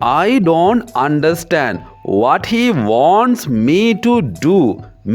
I don't understand what he wants me to do.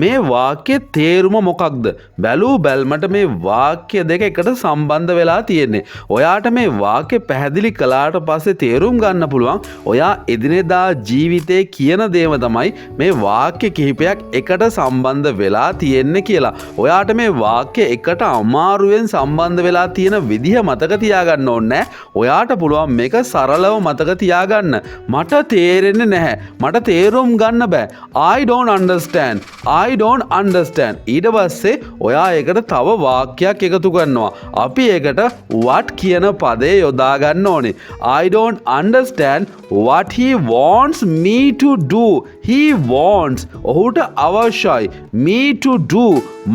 මේ වාක්‍යයේ තේරුම මොකක්ද? බැලූ බැල්මට මේ වාක්‍ය දෙක එකට සම්බන්ධ වෙලා තියෙන්නේ. ඔයාට මේ වාක්‍ය පැහැදිලි කළාට පස්සේ තේරුම් ගන්න පුළුවන් ඔයා එදිනෙදා ජීවිතේ කියන දේම තමයි මේ වාක්‍ය කිහිපයක් එකට සම්බන්ධ වෙලා තියෙන්නේ කියලා. ඔයාට මේ වාක්‍ය එකට අමාරුවෙන් සම්බන්ධ වෙලා තියෙන විදිහ මතක තියාගන්න ඕනේ. ඔයාට පුළුවන් මේක සරලව මතක තියාගන්න. මට තේරෙන්නේ නැහැ. මට තේරුම් ගන්න බෑ. I don't understand. I don't understand. ඊට පස්සේ ඔයා ඒකට තව වාක්‍යයක් එකතු කරනවා. අපි ඒකට what කියන පදේ යොදා ගන්න ඕනේ. I don't understand what he wants me to do. He wants. ඔහුට අවශ්‍යයි. Me to do.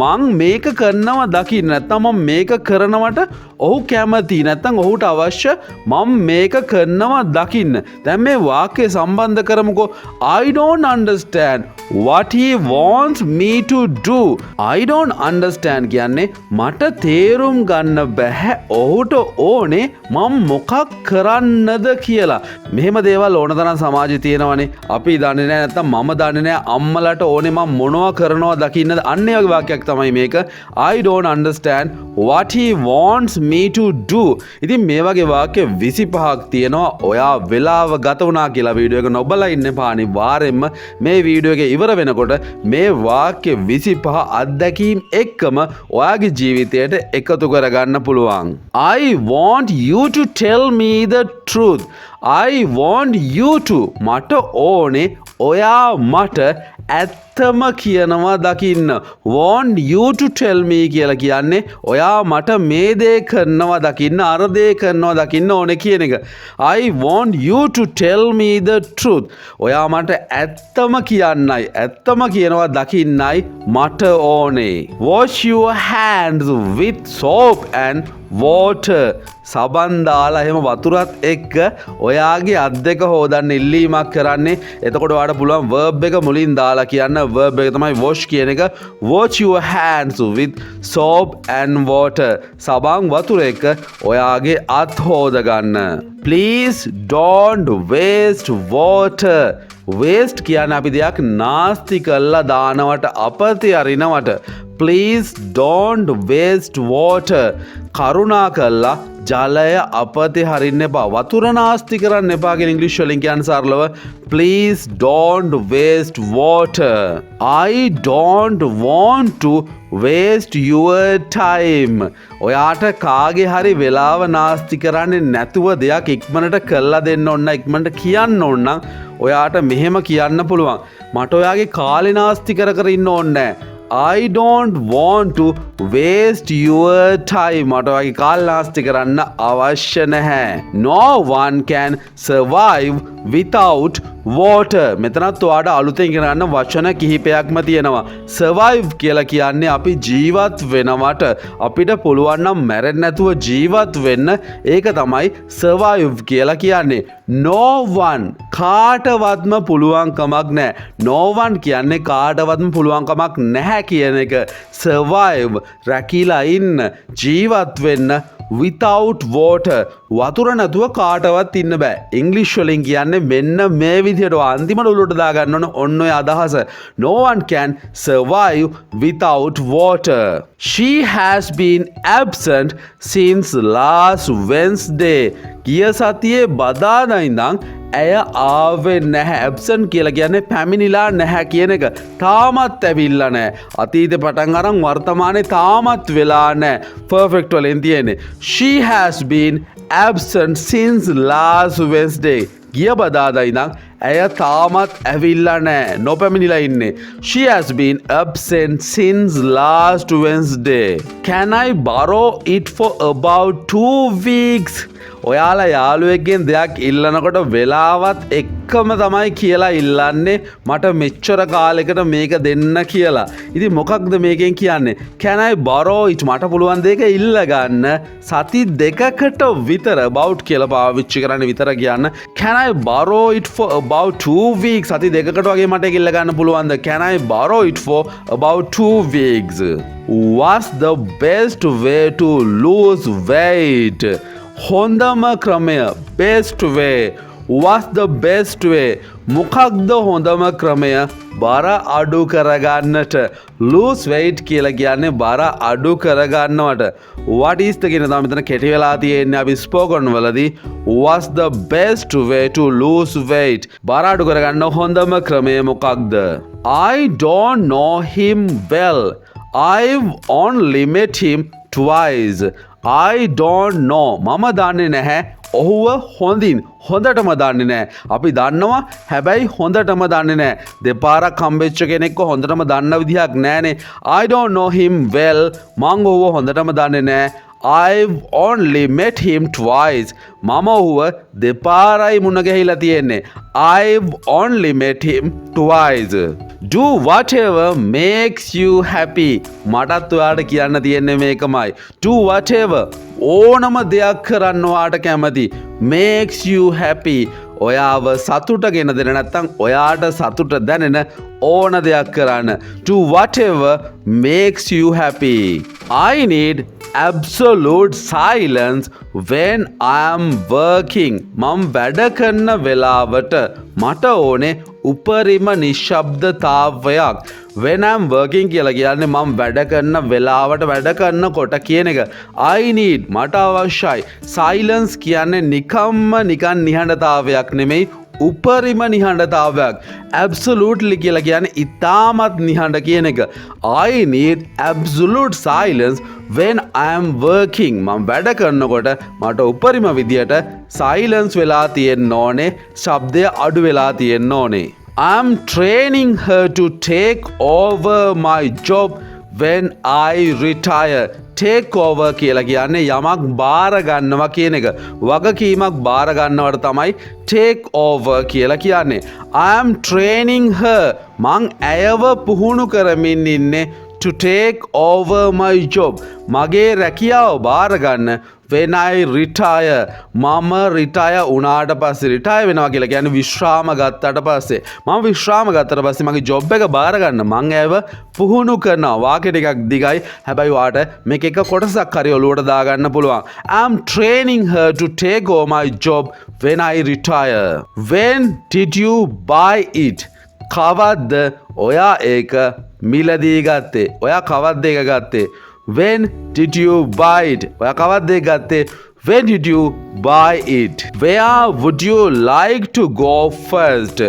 මං මේක කරනවා දකින්න. නැත්නම් මම මේක කරනවට ඔහු කැමති. නැත්නම් ඔහුට අවශ්‍ය මම මේක කරනවා දකින්න. දැන් මේ වාක්‍යය සම්බන්ධ කරමුකෝ. I don't understand what he wants me to do. I don't understand කියන්නේ මට තේරුම් ගන්න බැහැ ඔහුට ඕනේ මම මොකක් කරන්නද කියලා. මෙහෙම දේවල් ඕන තරම් සමාජයේ තියෙනවනේ. අපි දන්නේ නැහැ නැත්නම් මම දන්නේ නැහැ අම්මලාට ඕනේ මම මොනවා කරනවා දකින්නද. අන්න ඒ වගේ වාක්‍යයක් තමයි මේක. I don't understand what he wants me to do. ඉතින් මේ වගේ වාක්‍ය 25ක් තියෙනවා. ඔයා වෙලාව ගත වුණා කියලා වීඩියෝ එක නොබලා ඉන්න එපා. අනිවාර්යෙන්ම මේ වීඩියෝ එක ඉවර වෙනකොට මේ වාක්‍ය 25 අත්දැකීම් එක්කම ඔයාගේ ජීවිතයට එකතු කරගන්න පුළුවන්. I want you to tell me the truth. I want you to. මට ඕනේ ඔයා මට ඇත්තම කියනවා දකින්න. Want you to tell me කියලා කියන්නේ ඔයා මට මේ දේ කරනවා දකින්න, අර දේ කරනවා දකින්න ඕනේ කියන එක. I want you to tell me the truth. ඔයා මට ඇත්තම කියන්නයි, ඇත්තම කියනවා දකින්නයි මට ඕනේ. Wash your hands with soap and water. සබන් දාලා එහෙම වතුරත් එක්ක ඔයාගේ අත් දෙක හොදන්න ඉල්ලීමක් කරන්නේ. එතකොට ඔයාලට පුළුවන් verb එක මුලින් දාලා කියන්න. verb එක තමයි wash කියන එක. Wash your hands with soap and water. සබන් වතුර එක්ක ඔයාගේ අත් හොද ගන්න. Please don't waste water. waste කියන්නේ අපි දෙයක් නාස්ති කරලා දානවට, අපතේ අරිනවට. Please don't waste water. කරුණා කරලා ජලය අපතේ හරින්න එපා. වතුර නාස්ති කරන්න එපා කියන ඉංග්‍රීසි වලින් කියන්නේ සරලව please don't waste water. I don't want to waste your time. ඔයාට කාගේ හරි වෙලාව නාස්ති කරන්නේ නැතුව දෙයක් ඉක්මනට කරලා දෙන්න ඕන, ඉක්මනට කියන්න ඕන නම් ඔයාට මෙහෙම කියන්න පුළුවන්. මට ඔයාගේ කාලේ නාස්ති කර ඉන්න ඕනේ නැහැ. I don't want to waste your time. මට ඔයාගේ කාලේ නාස්ති කරන්න අවශ්‍ය නැහැ. No one can survive without water. මෙතනත් ඔයාට අලුතෙන් ඉගෙන ගන්න වචන කිහිපයක්ම තියෙනවා. survive කියලා කියන්නේ අපි ජීවත් වෙනවට, අපිට පුළුවන් නම් මැරෙන්නේ නැතුව ජීවත් වෙන්න. ඒක තමයි survive කියලා කියන්නේ. no one කාටවත්ම පුළුවන් කමක් නැහැ. no one කියන්නේ කාටවත්ම පුළුවන් කමක් නැහැ කියන එක. survive රැකිලා ඉන්න, ජීවත් වෙන්න without water. වතුර නැතුව කාටවත් ඉන්න බෑ. ඉංග්‍රීසි වලින් කියන්නේ මෙන්න මේ විදිහට අන්තිමට උඩට දාගන්න ඕන ඔන්න ඔය අදහස. No one can survive without water. She has been absent since last Wednesday. ගිය සතියේ බදාදා ඉඳන් ඇය ආවේ නැහැ. ඇබ්සන්ට් කියලා කියන්නේ පැමිණිලා නැහැ කියන එක. තාමත් ඇවිල්ලා නැහැ. අතීතේ පටන් අරන් වර්තමානයේ තාමත් වෙලා නැහැ. perfect වලින් තියෙන්නේ. She has been absent since last Wednesday. ගිය බදාදා ඉඳන් ඇය තාමත් ඇවිල්ලා නැහැ. නොපැමිණිලා ඉන්නේ. She has been absent since last Wednesday. Can I borrow it for about 2 weeks? ඔයාලා යාළුවෙක්ගෙන් දෙයක් ඉල්ලනකොට වෙලාවත් එක්කම තමයි කියලා ඉල්ලන්නේ මට මෙච්චර කාලෙකට මේක දෙන්න කියලා. ඉතින් මොකක්ද මේකෙන් කියන්නේ? Can I borrow it? මට පුළුවන් දෙයක ඉල්ල ගන්න සති දෙකකට විතර about කියලා පාවිච්චි කරන්නේ විතර කියන්න. Can I borrow it for about 2 weeks? සති දෙකකට වගේ මට ඉල්ල ගන්න පුළුවන්ද? Can I borrow it for about 2 weeks? What's the best way to lose weight? හොඳම ක්‍රමය best way. what's the best way මොකක්ද හොඳම ක්‍රමය බර අඩු කරගන්නට lose weight කියලා කියන්නේ බර අඩු කරගන්නවට what is the කියන තමයි මෙතන කෙටි වෙලා තියෙන්නේ අපි spoken වලදී what's the best way to lose weight බර අඩු කරගන්න හොඳම ක්‍රමය මොකක්ද I don't know him well I've only met him twice I don't know මම දන්නේ නැහැ ඔහුව හොඳටම දන්නේ නැහැ. අපි දන්නවා හැබැයි හොඳටම දන්නේ නැහැ. දෙපාරක් හම්බෙච්ච කෙනෙක්ව හොඳටම දන්න විදිහක් නැහනේ. I don't know him well. මං ඔහුව හොඳටම දන්නේ නැහැ. I've only met him twice. මම ඔහුව දෙපාරයි මුණ ගැහිලා තියෙන්නේ. I've only met him twice. Do whatever makes you happy. මටත් ඔයාලට කියන්න තියෙන්නේ මේකමයි. Do whatever ඕනම දෙයක් කරන්න ඔයාට කැමති. Makes you happy. ඔයාව සතුට ගෙන දෙන නැත්නම් ඔයාට සතුට දැනෙන ඕන දෙයක් කරන්න. Do whatever makes you happy. I need absolute silence when I am working. මම වැඩ කරන වෙලාවට මට ඕනේ උපරිම නිශ්ශබ්දතාවයක්. When I am working කියලා කියන්නේ මම වැඩ කරන වෙලාවට වැඩ කරනකොට කියන එක. I need මට අවශ්‍යයි. Silence කියන්නේ නිකන් නිහඬතාවයක් නෙමෙයි උපරිම නිහඬතාවයක්. Absolutely කියලා කියන්නේ ඉතාමත් නිහඬ කියන එක. I need absolute silence when I am working. මම වැඩ කරනකොට මට උපරිම විදියට silence වෙලා තියෙන්න ඕනේ. ශබ්දය අඩු වෙලා තියෙන්න ඕනේ. I'm training her to take over my job when I retire. Take over කියලා කියන්නේ යමක් බාර ගන්නවා කියන එක. වගකීමක් බාර ගන්නවට තමයි take over කියලා කියන්නේ. I am training her. මං ඇයව පුහුණු කරමින් ඉන්නේ to take over my job. මගේ රැකියාව බාර ගන්න when I retire. මම retire වුණාට පස්සේ retire වෙනවා කියලා කියන්නේ විශ්‍රාම ගත්තට පස්සේ. මම විශ්‍රාම ගත්තට පස්සේ මගේ job එක බාර ගන්න මං ඇයව පුහුණු කරනවා. වාක්‍ය ටිකක් දිගයි. හැබැයි වාට මේක එක කොටසක් හරි ඔලුවට දාගන්න පුළුවන්. I'm training her to take over my job when I retire. When did you buy it? කවද්ද ඔයා ඒක මිලදී ගත්තේ? ඔයා කවද්ද ඒක ගත්තේ? When did you buy it? ඔයා කවද්ද ඒක ගත්තේ? When did you buy it? Where would you like to go first?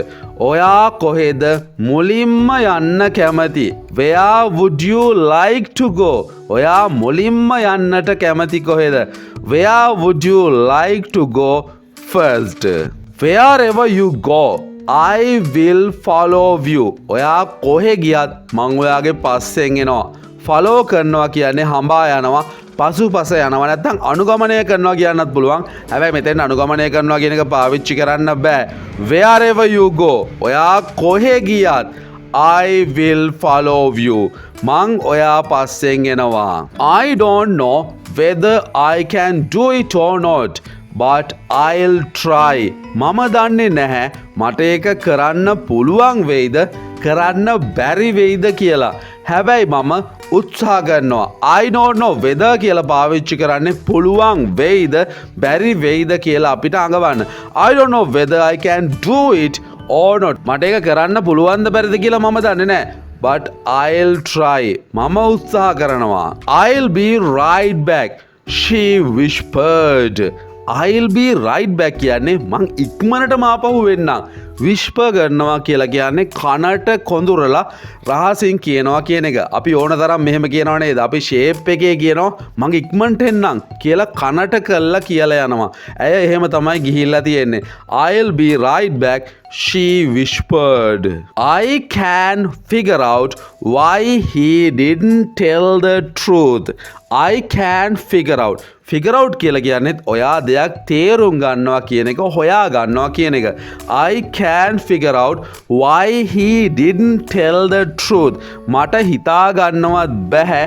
ඔයා කොහෙද මුලින්ම යන්න කැමති? Where would you like to go? ඔයා මුලින්ම යන්නට කැමති කොහෙද? Where would you like to go first? Wherever you go, I will follow you. ඔයා කොහෙ ගියත් මං ඔයාගේ පස්සෙන් එනවා. ෆලෝ කරනවා කියන්නේ හඹා යනවා පසුපස යනවා නැත්නම් අනුගමනය කරනවා කියන්නත් පුළුවන්. හැබැයි මෙතෙන් අනුගමනය කරනවා කියන එක පාවිච්චි කරන්න බෑ. Wherever you go ඔයා කොහෙ ගියත් I will follow you. මං ඔයා පස්සෙන් එනවා. I don't know whether I can do it or not. But I'll try. මම දන්නේ නැහැ මට ඒක කරන්න පුළුවන් වෙයිද කරන්න බැරි වෙයිද කියලා. හැබැයි මම උත්සාහ කරනවා. I don't know whether කියලා පාවිච්චි කරන්නේ පුළුවන් වෙයිද බැරි වෙයිද කියලා අපිට අඟවන්න. I don't know whether I can do it or not. මට ඒක කරන්න පුළුවන්ද බැරිද කියලා මම දන්නේ නැහැ. But I'll try. මම උත්සාහ කරනවා. I'll be right back. She whispered. I'll be right back කියන්නේ මං ඉක්මනටම ආපහු වෙන්නම්. විශ්පර් කරනවා කියලා කියන්නේ කනට කොඳුරලා රහසින් කියනවා කියන එක. අපි ඕන තරම් මෙහෙම කියනවා නේද? අපි ෂේප් එකේ කියනවා මං ඉක්මනට එන්නම් කියලා කනට කළා කියලා යනවා. ඇය එහෙම තමයි ගිහිල්ලා තියෙන්නේ. I'll be right back. She whispered. I can figure out why he didn't tell the truth. I can figure out. Figure out කියලා කියන්නේ ඔයා දෙයක් තේරුම් ගන්නවා කියන එක හොයා ගන්නවා කියන එක. I can figure out why he didn't tell the truth. මට හිතා ගන්නවත් බෑ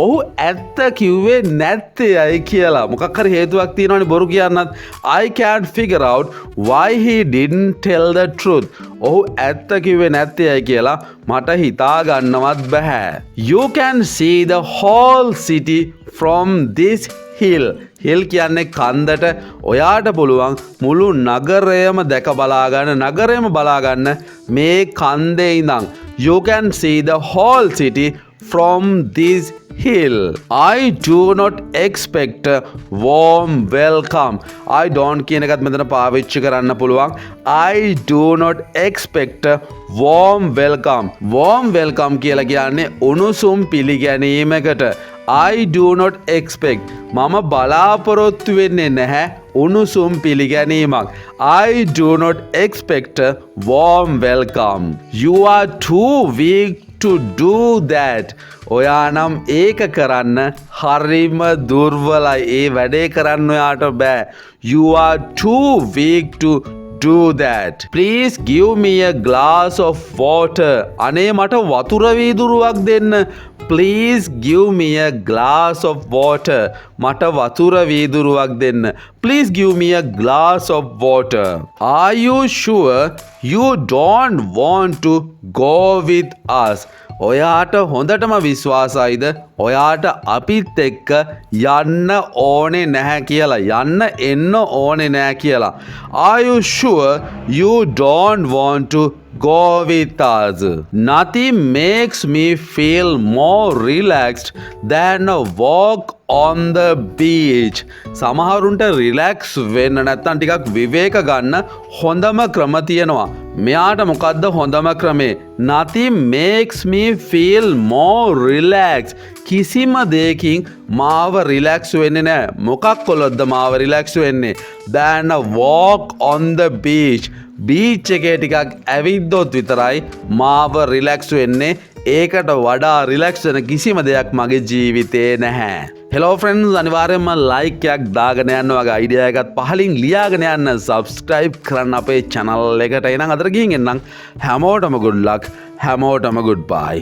ඔහු ඇත්ත කිව්වේ නැත්තේයි කියලා. මොකක් හරි හේතුවක් තියෙනවනේ බොරු කියන්නත්. I can figure out why he didn't tell the truth. ඔහු ඇත්ත කිව්වේ නැත්තේයි කියලා මට හිතා ගන්නවත් බෑ. You can see the whole city from this hill. හිල් කියන්නේ කන්දට ඔයාට පුළුවන් මුළු නගරයම දැක බලාගන්න නගරයම බලාගන්න මේ කන්දේ ඉඳන්. You can see the whole city from this hill. I do not expect a warm welcome. I don't කියන එකත් මෙතන පාවිච්චි කරන්න පුළුවන්. I do not expect a warm welcome. Warm welcome කියලා කියන්නේ උණුසුම් පිළිගැනීමකට. I do not expect. මම බලාපොරොත්තු වෙන්නේ නැහැ උණුසුම් පිළිගැනීමක්. I do not expect a warm welcome. You are too weak to do that. ඔයා නම් ඒක කරන්න හරිම දුර්වලයි. ඒ වැඩේ කරන්න ඔයාට බෑ. You are too weak to do that. Please give me a glass of water. අනේ මට වතුර වීදුරුවක් දෙන්න. Please give me a glass of water. මට වතුර වීදුරුවක් දෙන්න. Please give me a glass of water. Are you sure you don't want to go with us? ඔයාට හොඳටම විශ්වාසයිද ඔයාට අපිත් එක්ක යන්න ඕනේ නැහැ කියලා යන්න එන්න ඕනේ නැහැ කියලා. Are you sure you don't want to go with us? Nothing makes me feel more relaxed than a walk on the beach. සමහරුන්ට රිලැක්ස් වෙන්න නැත්තම් ටිකක් විවේක ගන්න හොඳම ක්‍රම තියෙනවා. මෙයාට මොකද්ද හොඳම ක්‍රමේ? Nothing makes me feel more relaxed. කිසිම දෙයකින් මාව රිලැක්ස් වෙන්නේ නැහැ. මොකක් කළොත්ද මාව රිලැක්ස් වෙන්නේ? than a walk on the beach. Beach එකේ ටිකක් ඇවිද්දොත් විතරයි මාව රිලැක්ස් වෙන්නේ. ඒකට වඩා රිලැක්ස් වෙන කිසිම දෙයක් මගේ ජීවිතේ නැහැ. හෙලෝ ෆ්‍රෙන්ඩ්ස් අනිවාර්යෙන්ම ලයික් එකක් දාගෙන යන්න වගේ අයිඩියා එකක් පහලින් ලියාගෙන යන්න සබ්ස්ක්‍රයිබ් කරන්න අපේ channel එකට. එහෙනම් අතර ගිහින් එන්නම්. හැමෝටම good luck. හැමෝටම goodbye.